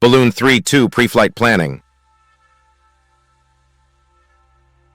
Balloon 3-2 Pre-Flight Planning.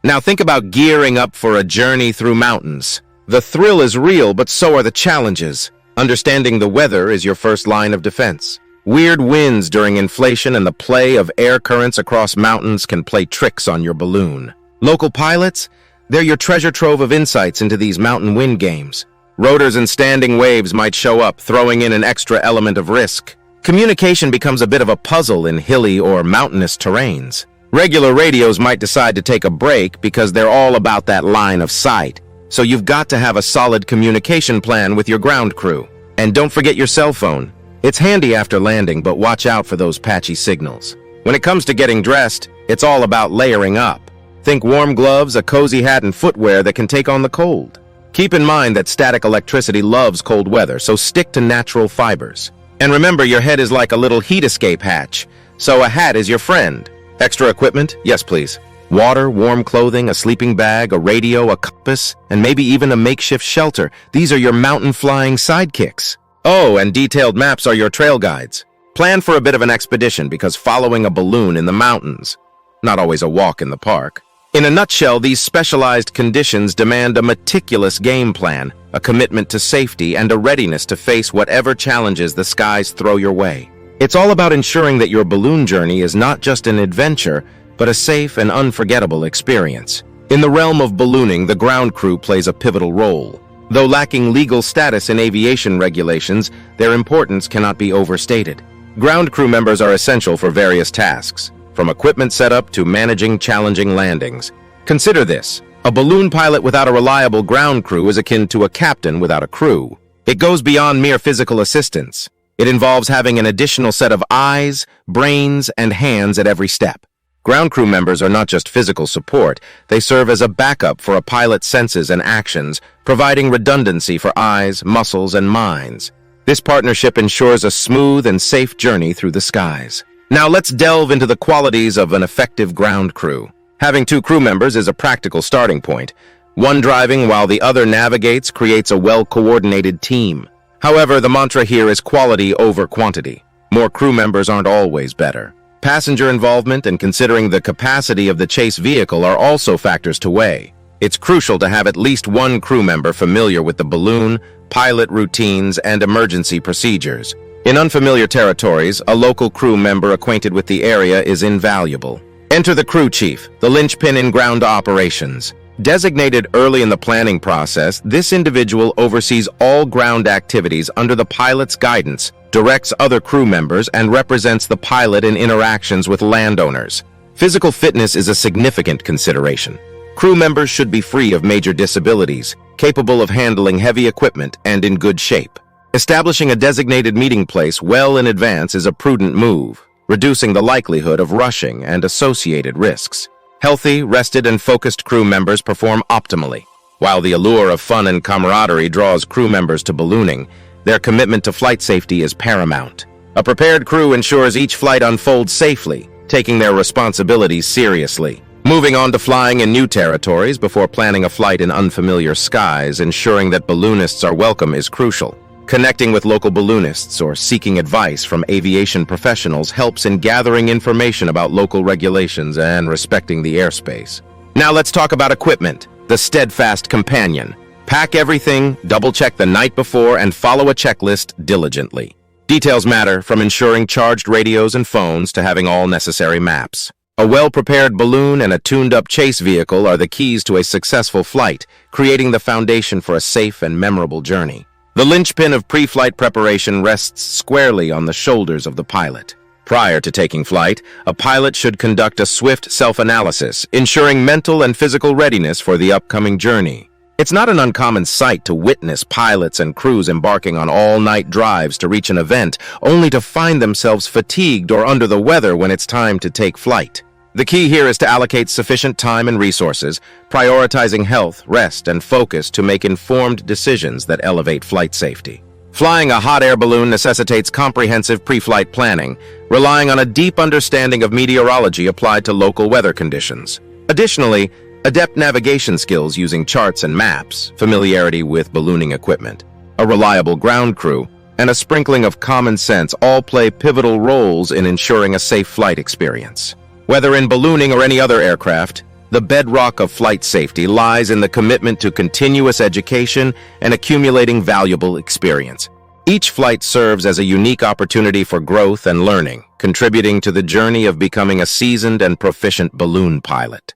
Now think about gearing up for a journey through mountains. The thrill is real, but so are the challenges. Understanding the weather is your first line of defense. Weird winds during inflation and the play of air currents across mountains can play tricks on your balloon. Local pilots? They're your treasure trove of insights into these mountain wind games. Rotors and standing waves might show up, throwing in an extra element of risk. Communication becomes a bit of a puzzle in hilly or mountainous terrains. Regular radios might decide to take a break because they're all about that line of sight. So you've got to have a solid communication plan with your ground crew. And don't forget your cell phone. It's handy after landing, but watch out for those patchy signals. When it comes to getting dressed, it's all about layering up. Think warm gloves, a cozy hat, and footwear that can take on the cold. Keep in mind that static electricity loves cold weather, so stick to natural fibers. And remember, your head is like a little heat escape hatch, so a hat is your friend. Extra equipment? Yes, please. Water, warm clothing, a sleeping bag, a radio, a compass, and maybe even a makeshift shelter. These are your mountain flying sidekicks. Oh, and detailed maps are your trail guides. Plan for a bit of an expedition because following a balloon in the mountains, not always a walk in the park. In a nutshell, these specialized conditions demand a meticulous game plan, a commitment to safety, and a readiness to face whatever challenges the skies throw your way. It's all about ensuring that your balloon journey is not just an adventure, but a safe and unforgettable experience. In the realm of ballooning, the ground crew plays a pivotal role. Though lacking legal status in aviation regulations, their importance cannot be overstated. Ground crew members are essential for various tasks, from equipment setup to managing challenging landings. Consider this: a balloon pilot without a reliable ground crew is akin to a captain without a crew. It goes beyond mere physical assistance. It involves having an additional set of eyes, brains, and hands at every step. Ground crew members are not just physical support, they serve as a backup for a pilot's senses and actions, providing redundancy for eyes, muscles, and minds. This partnership ensures a smooth and safe journey through the skies. Now let's delve into the qualities of an effective ground crew. Having two crew members is a practical starting point. One driving while the other navigates creates a well-coordinated team. However, the mantra here is quality over quantity. More crew members aren't always better. Passenger involvement and considering the capacity of the chase vehicle are also factors to weigh. It's crucial to have at least one crew member familiar with the balloon, pilot routines, and emergency procedures. In unfamiliar territories, a local crew member acquainted with the area is invaluable. Enter the crew chief, the linchpin in ground operations. Designated early in the planning process, this individual oversees all ground activities under the pilot's guidance, directs other crew members, and represents the pilot in interactions with landowners. Physical fitness is a significant consideration. Crew members should be free of major disabilities, capable of handling heavy equipment, and in good shape. Establishing a designated meeting place well in advance is a prudent move, reducing the likelihood of rushing and associated risks. Healthy, rested, and focused crew members perform optimally. While the allure of fun and camaraderie draws crew members to ballooning, their commitment to flight safety is paramount. A prepared crew ensures each flight unfolds safely, taking their responsibilities seriously. Moving on to flying in new territories before planning a flight in unfamiliar skies, ensuring that balloonists are welcome is crucial. Connecting with local balloonists or seeking advice from aviation professionals helps in gathering information about local regulations and respecting the airspace. Now let's talk about equipment, the steadfast companion. Pack everything, double-check the night before, and follow a checklist diligently. Details matter, from ensuring charged radios and phones to having all necessary maps. A well-prepared balloon and a tuned-up chase vehicle are the keys to a successful flight, creating the foundation for a safe and memorable journey. The linchpin of pre-flight preparation rests squarely on the shoulders of the pilot. Prior to taking flight, a pilot should conduct a swift self-analysis, ensuring mental and physical readiness for the upcoming journey. It's not an uncommon sight to witness pilots and crews embarking on all-night drives to reach an event, only to find themselves fatigued or under the weather when it's time to take flight. The key here is to allocate sufficient time and resources, prioritizing health, rest, and focus to make informed decisions that elevate flight safety. Flying a hot air balloon necessitates comprehensive pre-flight planning, relying on a deep understanding of meteorology applied to local weather conditions. Additionally, adept navigation skills using charts and maps, familiarity with ballooning equipment, a reliable ground crew, and a sprinkling of common sense all play pivotal roles in ensuring a safe flight experience. Whether in ballooning or any other aircraft, the bedrock of flight safety lies in the commitment to continuous education and accumulating valuable experience. Each flight serves as a unique opportunity for growth and learning, contributing to the journey of becoming a seasoned and proficient balloon pilot.